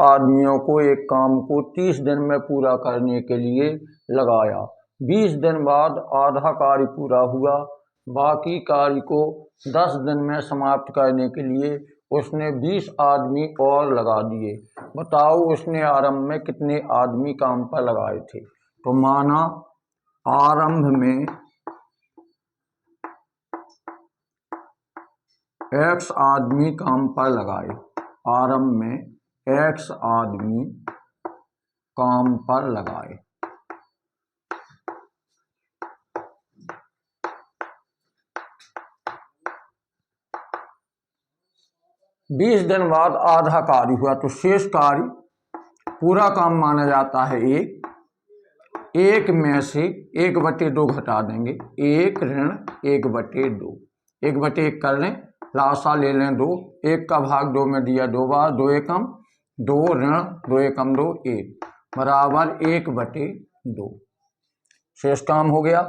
आदमियों को एक काम को 30 दिन में पूरा करने के लिए लगाया। 20 दिन बाद आधा कार्य पूरा हुआ, बाकी कार्य को 10 दिन में समाप्त करने के लिए उसने 20 आदमी और लगा दिए। बताओ उसने आरंभ में कितने आदमी काम पर लगाए थे। तो माना आरंभ में X आदमी काम पर लगाए, आरंभ में X आदमी काम पर लगाए। बीस दिन बाद आधा कार्य हुआ तो शेष कार्य पूरा काम माना जाता है। एक में से 1/2 घटा देंगे, 1 ऋण 1/2, 1/1 कर लें, लासा ले लें 2, 1 का भाग 2 में दिया 2 बार, 2 एकम 2 ऋण 2 एकम 2 1 बराबर 1/2। शेष काम हो गया।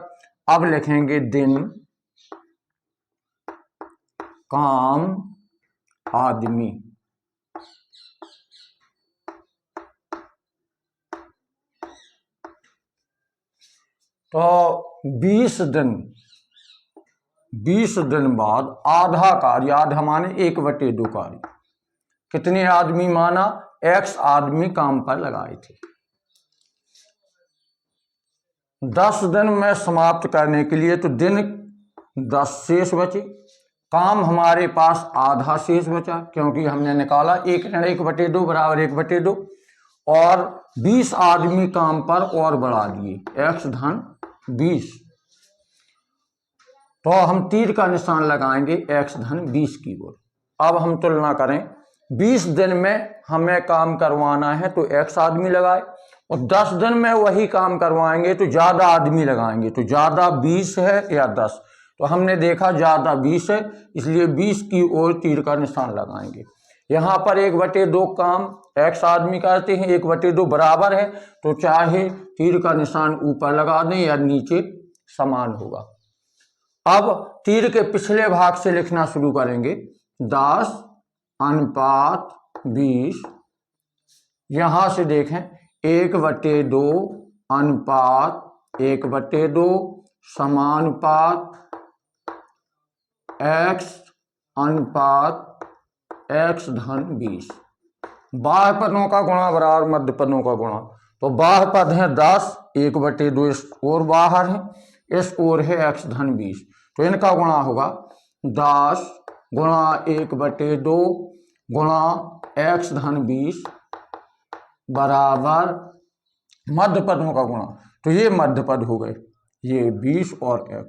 अब लिखेंगे दिन काम आदमी। तो 20 दिन बाद आधा कार्य, आधा माने 1/2 कार्य, कितने आदमी माना X आदमी काम पर लगाए थे। 10 दिन में समाप्त करने के लिए तो दिन 10 शेष बचे, काम हमारे पास आधा शेष बचा क्योंकि हमने निकाला 1 ऋण 1/2 बराबर 1/2 और 20 आदमी काम पर और बढ़ा दिए, X धन 20। तो हम तीर का निशान लगाएंगे X धन 20 की ओर। अब हम तुलना करें, 20 दिन में हमें काम करवाना है तो X आदमी लगाए और 10 दिन में वही काम करवाएंगे तो ज्यादा आदमी लगाएंगे। तो ज्यादा 20 है या 10, तो हमने देखा ज्यादा 20 है, इसलिए 20 की ओर तीर का निशान लगाएंगे। यहाँ पर 1/2 काम X आदमी करते हैं, 1/2 बराबर है तो चाहे तीर का निशान ऊपर लगा दें या नीचे, समान होगा। अब तीर के पिछले भाग से लिखना शुरू करेंगे, 10 अनुपात 20। यहां से देखें 1/2 अनुपात 1/2 समानुपात X अनुपात X धन 20। बाह्य पदों का गुणा बराबर मध्य पदों का गुणा। तो बाह्य पद है 10, 1/2 इस ओर बाहर है, इस ओर है X धन 20, तो इनका गुणा होगा 10 गुणा 1/2 गुणा X धन 20 बराबर मध्य पदों का गुणा। तो ये मध्य पद हो गए, ये 20 और X,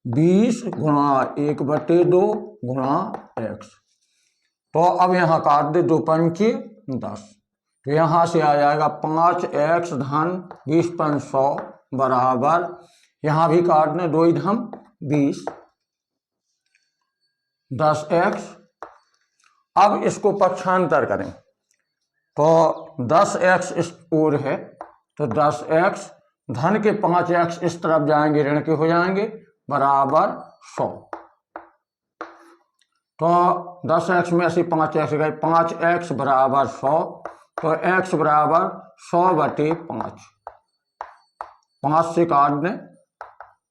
20 गुणा 1/2 गुणा X। तो अब यहाँ काट दे 2 पंचे 10, तो यहाँ से आ जाएगा 5X धन 20 पंच 100 बराबर, यहाँ भी काट दें 2 धम 20 10X। अब इसको पक्षांतर करें तो 10X इस ओर है तो 10X धन के 5X इस तरफ जाएंगे, ऋण के हो जाएंगे बराबर 100। तो 10X में से 5X गए, 5X बराबर 100, तो X बराबर 100/5। 5 से काट दें,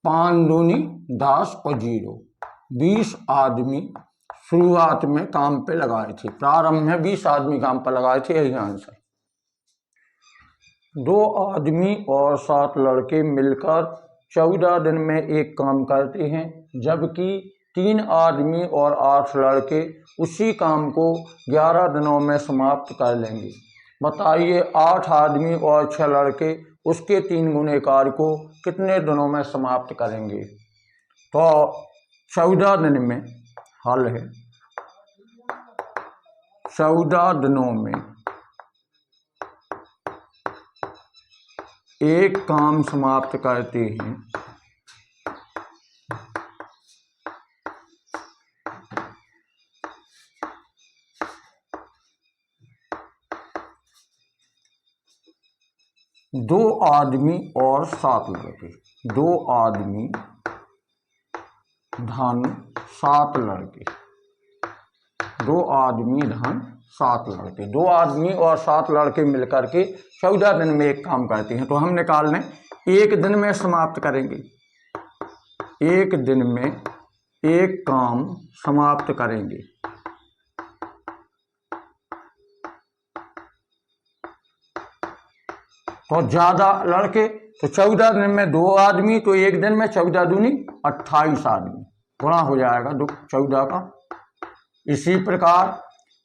5 दूनी 10 और 0। 20 आदमी शुरुआत में काम पे लगाए थे, प्रारंभ में 20 आदमी काम पर लगाए थे, यही आंसर। 2 आदमी और 7 लड़के मिलकर 14 दिन में एक काम करते हैं, जबकि 3 आदमी और 8 लड़के उसी काम को 11 दिनों में समाप्त कर लेंगे। बताइए 8 आदमी और 6 लड़के उसके 3 गुने कार्य को कितने दिनों में समाप्त करेंगे। तो 14 दिन में हल है, 14 दिनों में एक काम समाप्त करते हैं। दो आदमी और 7 लड़के, 2 आदमी धन 7 लड़के, 2 आदमी धन 7 लड़के, 2 आदमी और 7 लड़के मिलकर के 14 दिन में एक काम करते हैं। तो हम निकाल लें, एक दिन में समाप्त करेंगे, एक दिन में एक काम समाप्त करेंगे। तो ज्यादा लड़के, तो 14 दिन में 2 आदमी, तो एक दिन में 14 दूनी 28 आदमी, गुणा हो जाएगा 14 का। इसी प्रकार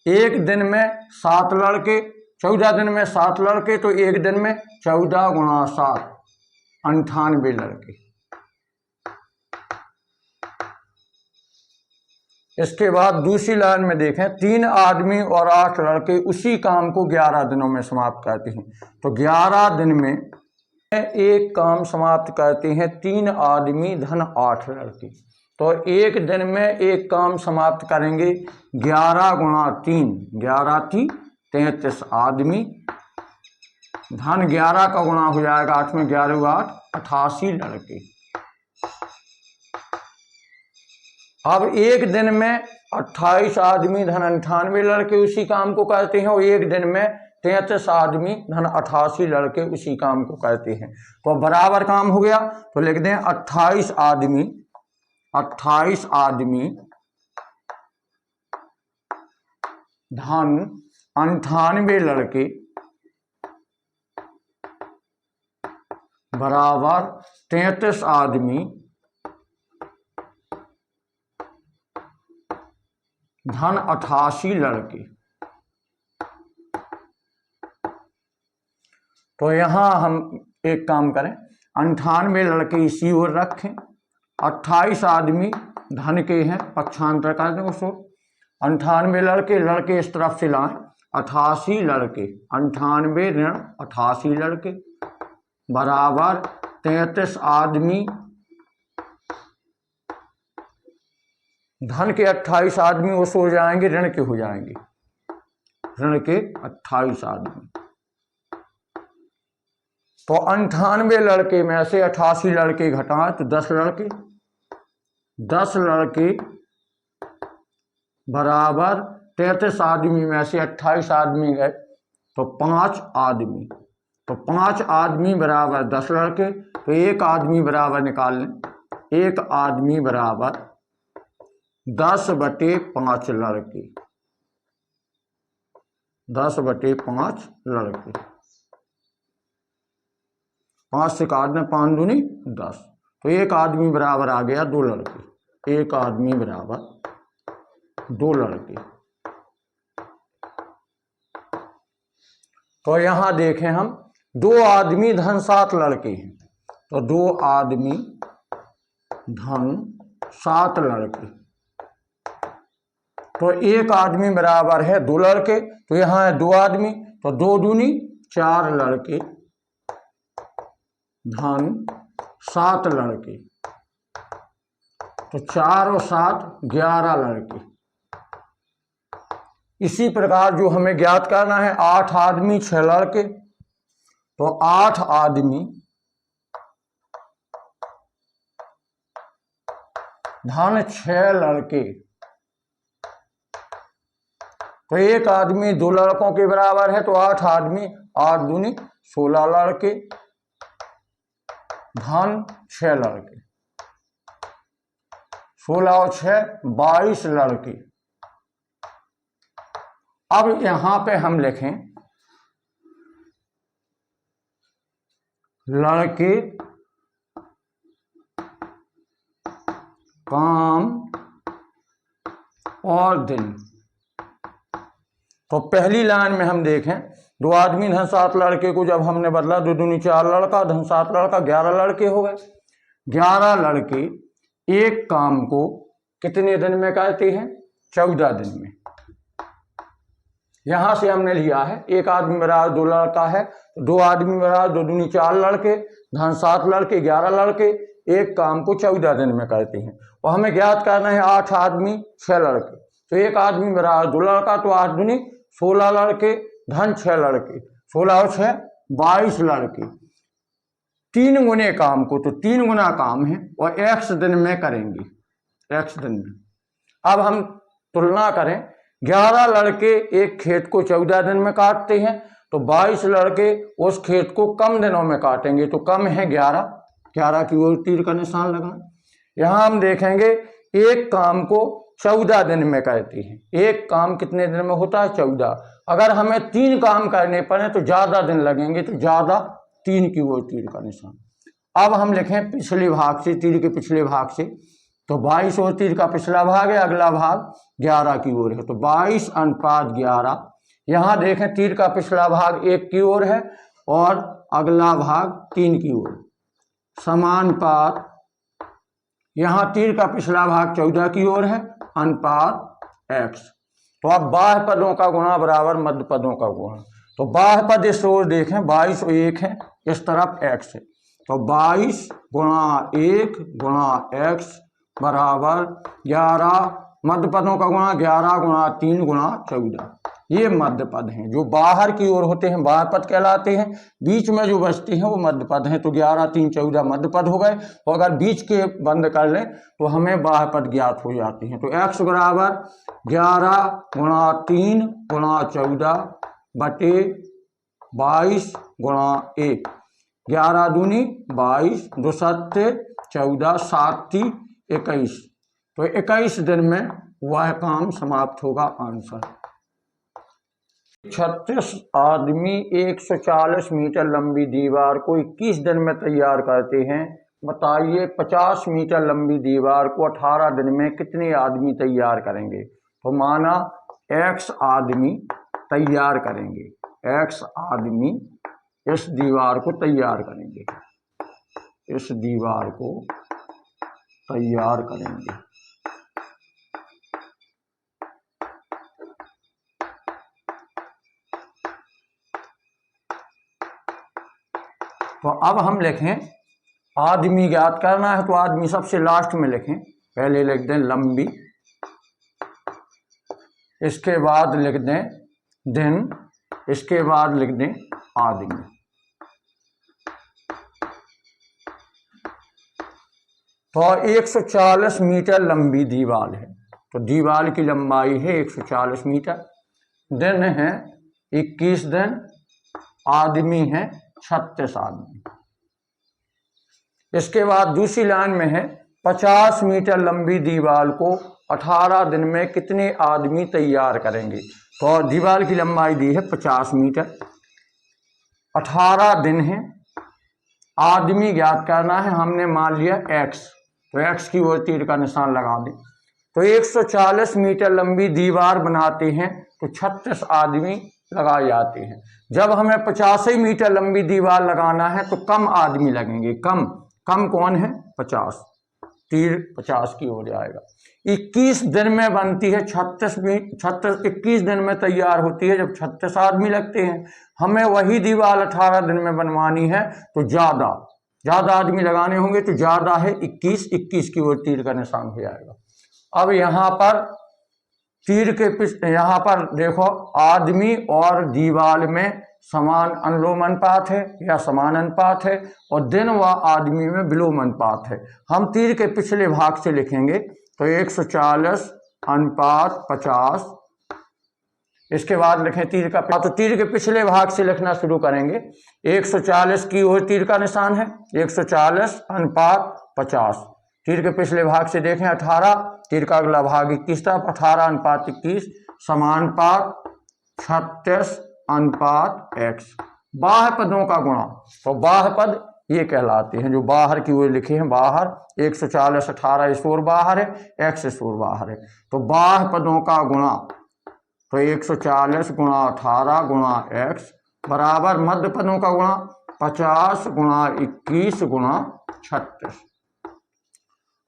एक दिन में 7 लड़के, 14 दिन में 7 लड़के, तो एक दिन में 14 गुणा 7 98 लड़के। इसके बाद दूसरी लाइन में देखें, 3 आदमी और 8 लड़के उसी काम को 11 दिनों में समाप्त करते हैं। तो 11 दिन में एक काम समाप्त करते हैं 3 आदमी धन 8 लड़के। तो एक दिन में एक काम समाप्त करेंगे 11 गुणा 3, 11 थी 33 आदमी, धन 11 का गुणा हो जाएगा 8 में, 11 8 88 लड़के। अब एक दिन में 28 आदमी धन 98 लड़के उसी काम को करते हैं, और एक दिन में 33 आदमी धन 88 लड़के उसी काम को करते हैं। तो बराबर काम हो गया। तो लिख दें 28 आदमी धन 98 लड़के बराबर 33 आदमी धन 88 लड़के। तो यहां हम एक काम करें, 98 लड़के इसी ओर रखें, 28 आदमी धन के हैं, पक्षांतर कर दें उसको, 98 लड़के, लड़के इस तरफ से लाएं, 88 लड़के, 98 ऋण 88 लड़के बराबर 33 आदमी धन के 28 आदमी उस हो जाएंगे, ऋण के हो जाएंगे, ऋण के 28 आदमी। तो 98 लड़के में से 88 लड़के घटाएं तो 10 लड़के, 10 लड़के बराबर 33 आदमी में से 28 आदमी गए तो 5 आदमी, तो 5 आदमी बराबर 10 लड़के। तो एक आदमी बराबर निकाल लें, एक आदमी बराबर 10/5 लड़के, 10/5 लड़के, 5 से काट दें, 5 दूनी 10। तो एक आदमी बराबर आ गया 2 लड़के, एक आदमी बराबर 2 लड़के। तो यहां देखें हम, 2 आदमी धन 7 लड़के हैं, तो 2 आदमी धन 7 लड़के। तो एक आदमी बराबर है 2 लड़के, तो यहां है 2 आदमी, तो 2 दूनी 4 लड़के धन 7 लड़के। तो 4 और 7 11 लड़के। इसी प्रकार जो हमें ज्ञात करना है, 8 आदमी 6 लड़के, तो 8 आदमी धन 6 लड़के। तो एक आदमी 2 लड़कों के बराबर है, तो 8 आदमी, 8 दूनी 16 लड़के धन 6 लड़के, 16 और 6 22 लड़के। अब यहां पे हम लिखें लड़के काम और दिन। तो पहली लाइन में हम देखें, 2 आदमी धन 7 लड़के को जब हमने बदला, 2 दूनी 4 लड़का धन 7 लड़का, 11 लड़के हो गए। 11 लड़के एक काम को कितने दिन में करते हैं? 14 दिन में। यहां से हमने लिया है, एक आदमी बराबर 2 लड़का है, 2 आदमी बराबर 2 दूनी 4 लड़के धन 7 लड़के, 11 लड़के एक काम को 14 दिन में करते हैं। और हमें ज्ञात करना है 8 आदमी 6 लड़के, तो एक आदमी बराबर 2 लड़का, तो 8 दूनी 16 लड़के धन 6 लड़के, 16 और 6 22 लड़के। 3 गुने काम को, तो 3 गुना काम है और x दिन में करेंगे, x दिन में। अब हम तुलना करें, 11 लड़के एक खेत को 14 दिन में काटते हैं, तो 22 लड़के उस खेत को कम दिनों में काटेंगे, तो कम है 11, 11 की ओर तीर का निशान लगाएं। यहाँ हम देखेंगे एक काम को 14 दिन में करती है, एक काम कितने दिन में होता है? 14। अगर हमें 3 काम करने पड़े तो ज्यादा दिन लगेंगे, तो ज्यादा 3 की ओर तीर का निशान। अब हम लिखें पिछले भाग से, तीर के पिछले भाग से, तो 22 और तीर का पिछला भाग है, अगला भाग 11 की ओर है, तो 22 अनुपात 11। यहाँ देखें तीर का पिछला भाग 1 की ओर है और अगला भाग 3 की ओर, समानुपात। यहाँ तीर का पिछला भाग 14 की ओर है, अनुपात x। तो अब बाह्य पदों का गुणा बराबर मध्य पदों का गुणा। तो बाह्य पद इस ओर देखें, 22 और 1 है, इस तरफ x है, तो 22 गुणा 1 गुणा x बराबर 11, मध्य पदों का गुणा 11 गुणा 3 गुणा 14। ये मध्य पद हैं, जो बाहर की ओर होते हैं बाह्य पद कहलाते हैं, बीच में जो बचते हैं वो मध्य पद हैं। तो 11 3 14 मध्य पद हो गए, और अगर बीच के बंद कर लें तो हमें बाह्य पद ज्ञात हो जाती हैं। तो x बराबर 11 गुणा 3 गुणा 14 बटे 22 गुणा 1, 11 दूनी 22, 2 सत्ते 14, 7 ती 21, तो 21 दिन में वह काम समाप्त होगा। आंसर 36 आदमी 140 मीटर लंबी दीवार को 21 दिन में तैयार करते हैं। बताइए 50 मीटर लंबी दीवार को 18 दिन में कितने आदमी तैयार करेंगे? तो माना x आदमी तैयार करेंगे, x आदमी इस दीवार को तैयार करेंगे, इस दीवार को तैयार करेंगे। तो अब हम लिखें, आदमी ज्ञात करना है तो आदमी सबसे लास्ट में लिखें, पहले लिख दें लंबी, इसके बाद लिख दें दिन, इसके बाद लिख दें आदमी। तो 140 मीटर लंबी दीवार है, तो दीवार की लंबाई है 140 मीटर, दिन है 21 दिन, आदमी है 36 आदमी। इसके बाद दूसरी लाइन में है 50 मीटर लंबी दीवार को 18 दिन में कितने आदमी तैयार करेंगे? तो दीवार की लंबाई दी है 50 मीटर, 18 दिन है, आदमी ज्ञात करना है, हमने मान लिया x, तो x की ओर तीर का निशान लगा दें। तो 140 मीटर लंबी दीवार बनाते हैं तो 36 आदमी लगाए जाते हैं। जब हमें 50 मीटर लंबी दीवार लगाना है तो कम आदमी लगेंगे, कम कौन है? 50, तीर 50 की ओर जाएगा। 21 दिन में बनती है, 21 दिन में तैयार होती है, जब 36 आदमी लगते हैं। हमें वही दीवार 18 दिन में बनवानी है तो ज्यादा आदमी लगाने होंगे, तो ज्यादा है 21 की ओर तीर का निशान हो जाएगा। अब यहाँ पर तीर के यहाँ पर देखो, आदमी और दीवार में समान अनुलोम अनुपात है या समान अनुपात है, और दिन व आदमी में विलोम अनुपात है। हम तीर के पिछले भाग से लिखेंगे, तो 140 अनुपात 50, इसके बाद लिखें तीर का, तो तीर के पिछले भाग से लिखना शुरू करेंगे। 140 की ओर तीर का निशान है, 140 अनुपात 50, तीर के पिछले भाग से देखें 18, तीर का अगला भाग 21 तरफ, 18 अनुपात 21 समानुपात 36 अनुपात x। बाह्य पदों का गुणा, तो बाह्य पद ये कहलाते हैं जो बाहर की ओर लिखे हैं, बाहर 140 18 इस ओर बाहर है, x इस ओर बाहर है, तो बाह्य पदों का गुणा, तो 140 गुणा 18 गुणा x बराबर मध्य पदों का गुणा 50 गुणा 21 गुणा 36।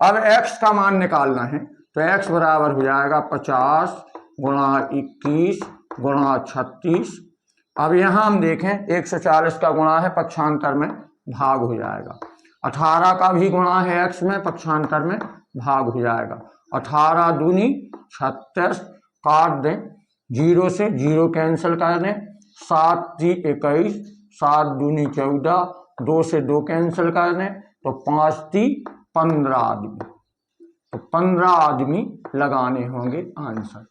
अब x का मान निकालना है, तो x बराबर हो जाएगा 50 गुणा 21 गुणा 36। अब यहाँ हम देखें 140 का गुणा है, पक्षांतर में भाग हो जाएगा, 18 का भी गुणा है x में, पक्षांतर में भाग हो जाएगा, 18 दूनी 36, काट दें, 0 से 0 कैंसिल कर दें, 7 ती 21, 7 दूनी 14, 2 से 2 कैंसिल कर दें, तो 5 ती 15 आदमी, तो 15 आदमी लगाने होंगे आंसर।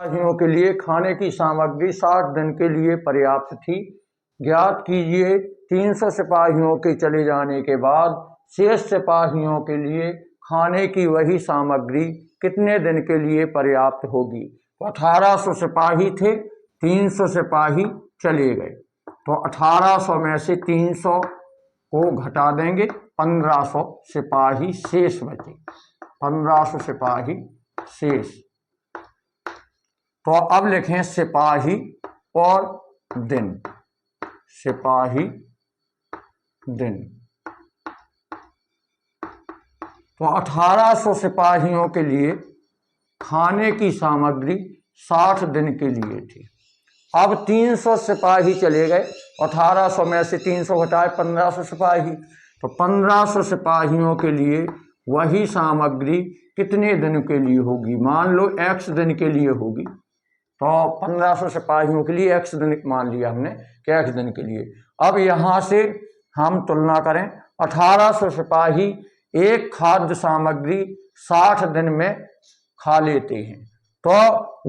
सिपाहियों के लिए खाने की सामग्री 60 दिन के लिए पर्याप्त थी। ज्ञात कीजिए 300 सिपाहियों के चले जाने के बाद शेष सिपाहियों के लिए खाने की वही सामग्री कितने दिन के लिए पर्याप्त होगी। तो 1800 सिपाही थे, 300 सिपाही चले गए, तो 1800 में से 300 को घटा देंगे, 1500 सिपाही शेष बचे, 1500 सिपाही शेष। तो अब लिखें सिपाही और दिन, सिपाही दिन। तो 1800 सिपाहियों के लिए खाने की सामग्री 60 दिन के लिए थी। अब 300 सिपाही चले गए, 1800 में से 300 घटाए 1500 सिपाही, तो 1500 सिपाहियों के लिए वही सामग्री कितने दिन के लिए होगी। मान लो x दिन के लिए होगी, तो 1500 सिपाहियों के लिए x दिन मान लिया हमने कि x दिन के लिए। अब यहाँ से हम तुलना करें, 1800 सिपाही एक खाद्य सामग्री 60 दिन में खा लेते हैं, तो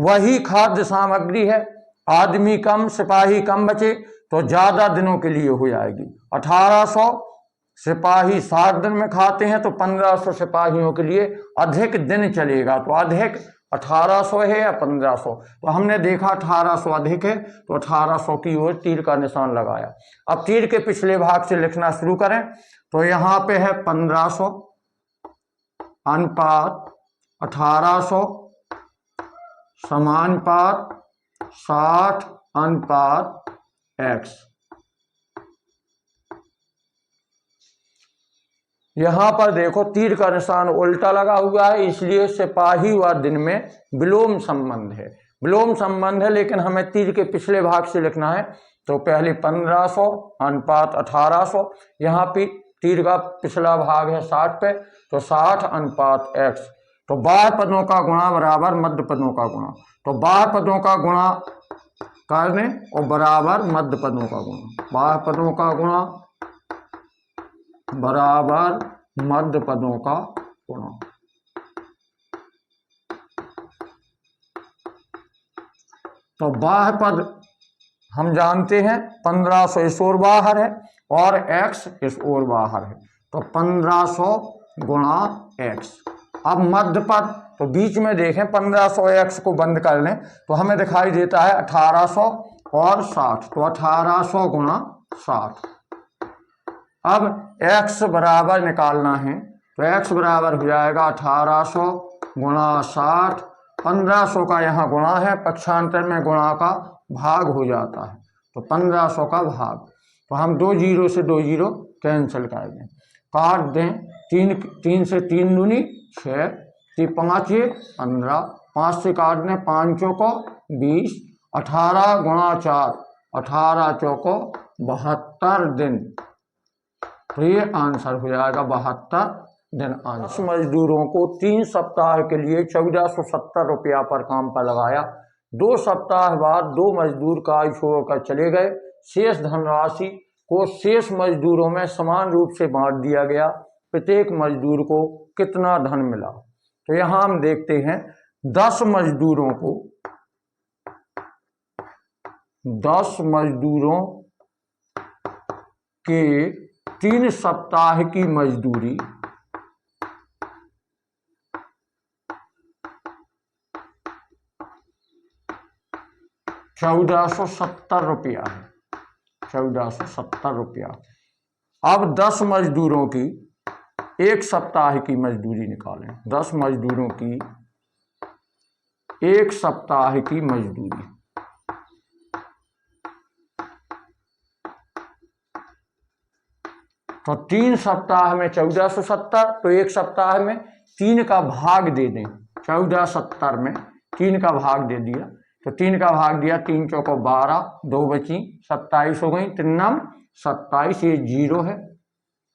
वही खाद्य सामग्री है। आदमी कम सिपाही कम बचे तो ज़्यादा दिनों के लिए हो जाएगी। 1800 सिपाही 60 दिन में खाते हैं, तो 1500 सिपाहियों के लिए अधिक दिन चलेगा। तो अधिक 1800 है या 1500, तो हमने देखा 1800 अधिक है, तो 1800 की ओर तीर का निशान लगाया। अब तीर के पिछले भाग से लिखना शुरू करें, तो यहाँ पे है 1500 अनुपात 1800 समानुपात 60 अनुपात x। यहां पर देखो तीर का निशान उल्टा लगा हुआ है, इसलिए सिपाही व दिन में विलोम संबंध है, विलोम संबंध है, लेकिन हमें तीर के पिछले भाग से लिखना है। तो पहले 1500 अनुपात 1800, यहाँ पे तीर का पिछला भाग है 60 पे, तो 60 अनुपात x। तो बाह्य पदों का गुणा बराबर मध्य पदों का गुणा, तो बाह्य पदों का गुणा करने और बराबर मध्य पदों का गुणा, बाह्य पदों का गुणा बराबर मध्य पदों का गुणा। तो बाह्य पद हम जानते हैं 1500 इस ओर बाहर है और x इस ओर बाहर है, तो 1500 गुणा x। अब मध्य पद, तो बीच में देखें 1500 x को बंद कर लें तो हमें दिखाई देता है 1800 और 60, तो 1800 गुणा 60। अब x बराबर निकालना है, तो x बराबर हो जाएगा 1800 गुणा 60। 1500 का यहाँ गुणा है, पक्षांतर में गुणा का भाग हो जाता है, तो 1500 का भाग। तो हम 2 जीरो से 2 जीरो कैंसिल कर दें, काट दें। 3 से 3 दूनी 6, 5 ये 15, 5 से काट दें 5 को 20, 18 गुणा 4, 18 चौको 72 दिन, तो ये आंसर हो जाएगा 72 दिन आंसर। मजदूरों को 3 सप्ताह के लिए 1470 रुपया पर काम पर लगाया। 2 सप्ताह बाद 2 मजदूर कार्य छोड़कर चले गए। शेष धनराशि को शेष मजदूरों में समान रूप से बांट दिया गया। प्रत्येक मजदूर को कितना धन मिला। तो यहाँ हम देखते हैं 10 मजदूरों को, 10 मजदूरों के 3 सप्ताह की मजदूरी 1470 रुपया है, 1470 रुपया। अब 10 मजदूरों की 1 सप्ताह की मजदूरी निकालें। 10 मजदूरों की 1 सप्ताह की मजदूरी, तो 3 सप्ताह में 1470, तो 1 सप्ताह में 3 का भाग दे दें। 1470 में 3 का भाग दे दिया, तो 3 का भाग दिया, 3 चौको 12, 2 बची 27 हो गई, 3 27, ये 0 है,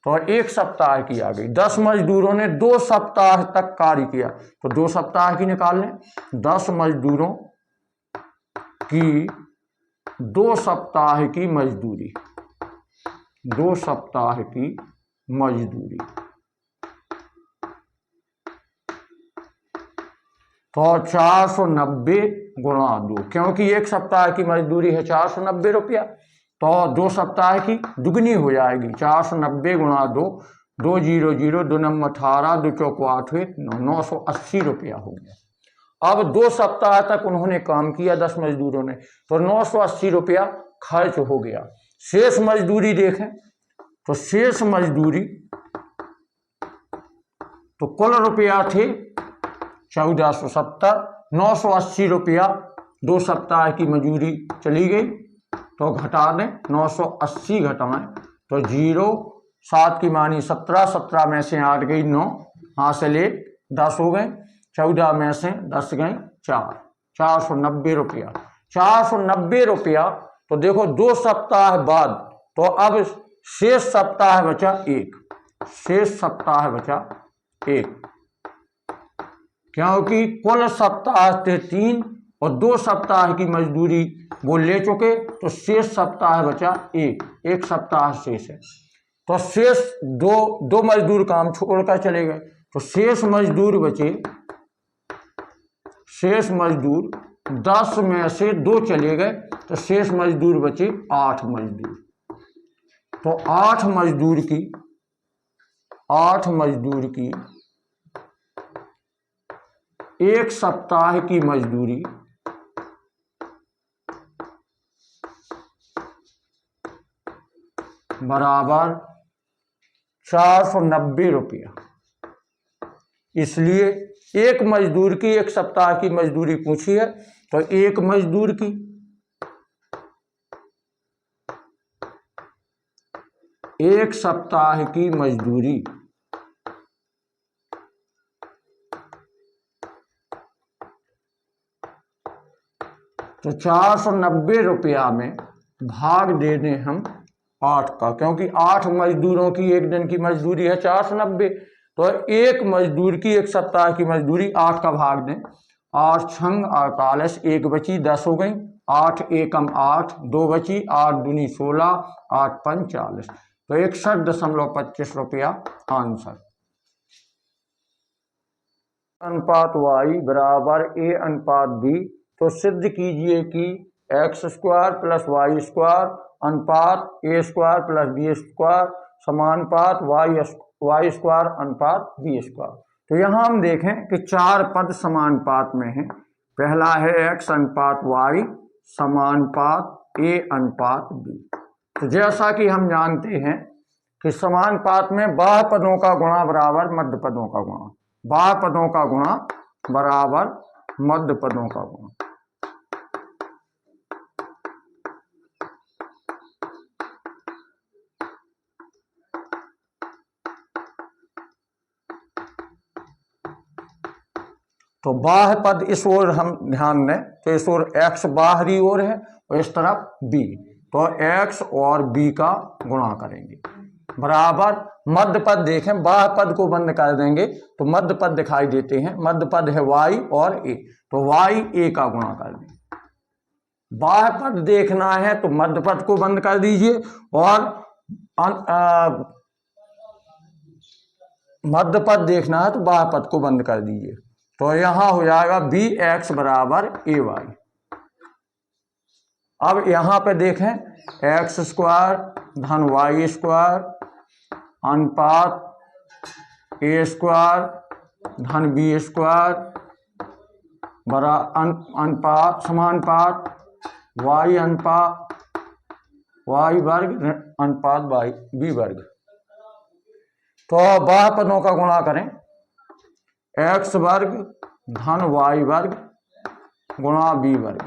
तो 1 सप्ताह की आ गई। 10 मजदूरों ने 2 सप्ताह तक कार्य किया, तो 2 सप्ताह की निकाल लें। 10 मजदूरों की 2 सप्ताह की मजदूरी, 2 सप्ताह की मजदूरी, तो 490 गुणा 2, क्योंकि एक सप्ताह की मजदूरी है 490 रुपया, तो 2 सप्ताह की दुगनी हो जाएगी। 490 गुणा 2, 2 0 0, 2 नम 18, 2 चौको 8 980 रुपया हो गया। अब 2 सप्ताह तक उन्होंने काम किया 10 मजदूरों ने, तो 980 रुपया खर्च हो गया। शेष मजदूरी देखें तो शेष मजदूरी तो कुल रुपया थे 1470, 980 रुपया 2 सप्ताह की मजदूरी चली गई, तो घटा दें 980 घटाएं तो 0, 7 की मानी 17, 17 में से 8 गई 9, यहाँ से ले 10 हो गए, 14 में से 10 गए 4, 490 रुपया। 490 रुपया, तो देखो 2 सप्ताह बाद, तो अब शेष सप्ताह बचा 1, शेष सप्ताह बचा 1, क्योंकि कुल सप्ताह थे 3 और 2 सप्ताह की मजदूरी वो ले चुके, तो शेष सप्ताह बचा 1 सप्ताह शेष है। तो शेष दो मजदूर काम छोड़कर चले गए, तो शेष मजदूर बचे, शेष मजदूर 10 में से 2 चले गए, तो शेष मजदूर बचे 8 मजदूर। तो 8 मजदूर की 1 सप्ताह की मजदूरी बराबर 490 रुपया। इसलिए एक मजदूर की 1 सप्ताह की मजदूरी पूछी है, तो एक मजदूर की 1 सप्ताह की मजदूरी तो 490 रुपया में भाग दे दें हम 8 का, क्योंकि 8 मजदूरों की 1 दिन की मजदूरी है 490, तो एक मजदूर की 1 सप्ताह की मजदूरी 8 का भाग दें। 8 छंग 48, 1 बची 10 हो गई, 8 एकम 8, 2 बची, 8 दूनी 16, 8 पंच 40, तो 61.25 रुपया आंसर। अनुपात y बराबर a अनुपात b, तो सिद्ध कीजिए कि x² प्लस y² अनुपात a² प्लस b² समानुपात y² अनुपात b²। तो यहाँ हम देखें कि 4 पद समानुपात में हैं। पहला है x अनुपात y समानुपात a अनुपात b। तो जैसा कि हम जानते हैं कि समानुपात में बाह्य पदों का गुणा बराबर मध्य पदों का गुणा, बाह्य पदों का गुणा बराबर मध्य पदों का गुणा। तो बाह्य पद इस ओर हम ध्यान दें, तो इस ओर x बाहरी ओर है और इस तरफ b, तो x और b का गुणा करेंगे बराबर मध्य पद। देखें बाह्य पद को बंद कर देंगे तो मध्य पद दिखाई देते हैं, मध्य पद है y और a, तो y a का गुणा कर दें। बाह्य पद देखना है तो मध्य पद को बंद कर दीजिए और मध्य पद देखना है तो बाह्य पद को बंद कर दीजिए, तो यहां हो जाएगा bx बराबर ay। अब यहां पे देखें x² धन y² अनुपात a² धन b² बरा अनुपात समानुपात y अनुपात y वर्ग अनुपात b वर्ग। तो बाह्य पदों का गुणा करें, x वर्ग धन y वर्ग गुणा b वर्ग,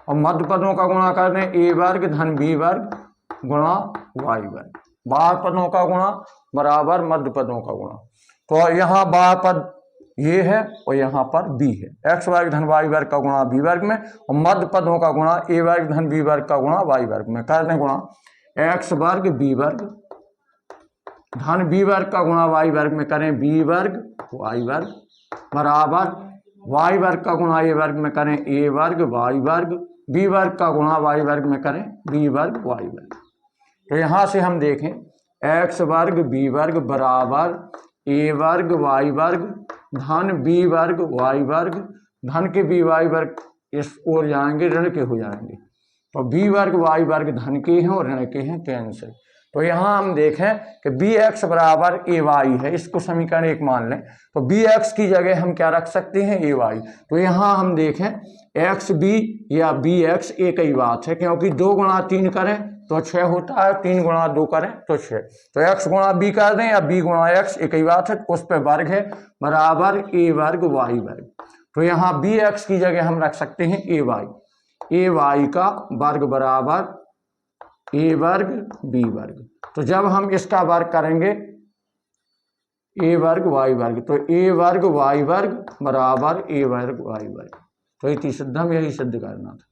और मध्य पदों का गुणा कर दें a वर्ग धन b वर्ग गुणा y वर्ग। बाह्य पदों का गुणा बराबर मध्य पदों का गुणा। तो यहाँ बाह्य पद ये है और यहाँ पर b है, x वर्ग धन y वर्ग का गुणा b वर्ग में, और मध्य पदों का गुणा a वर्ग धन b वर्ग का गुणा y वर्ग में। कर दें गुणा, x वर्ग b वर्ग धन b वर्ग का गुणा y वर्ग में करें b वर्ग y वर्ग बराबर y वर्ग का गुणा a वर्ग में करें a वर्ग y वर्ग, b वर्ग का गुणा y वर्ग में करें b वर्ग y वर्ग। तो यहाँ से हम देखें x वर्ग b वर्ग बराबर a वर्ग y वर्ग धन बी वर्ग वाई वर्ग, धन के बी वाई वर्ग इस ओर जाएंगे, ऋण के हो जाएंगे, तो बी वर्ग वाई वर्ग धन के हैं और ऋण के हैं, कैंसिल। तो यहाँ हम देखें कि बी एक्स बराबर ए वाई है, इसको समीकरण 1 मान लें, तो बी एक्स की जगह हम क्या रख सकते हैं, ए वाई। तो यहाँ हम देखें एक्स बी या बी एक्स एक ही बात है, क्योंकि 2 गुणा 3 करें तो 6 होता है, 3 गुणा 2 करें तो 6, तो एक्स गुणा बी कर दें या बी गुणा एक्स एक ही बात है, उस पर वर्ग है, बराबर ए वर्ग वाई वर्ग। तो यहाँ बी एक्स की जगह हम रख सकते हैं ए वाई, ए वाई का वर्ग बराबर ए वर्ग बी वर्ग। तो जब हम इसका वर्ग करेंगे ए वर्ग वाई वर्ग, तो ए वर्ग वाई वर्ग बराबर ए वर्ग वाई वर्ग। तो ये सिद्ध हम यही सिद्ध करना था।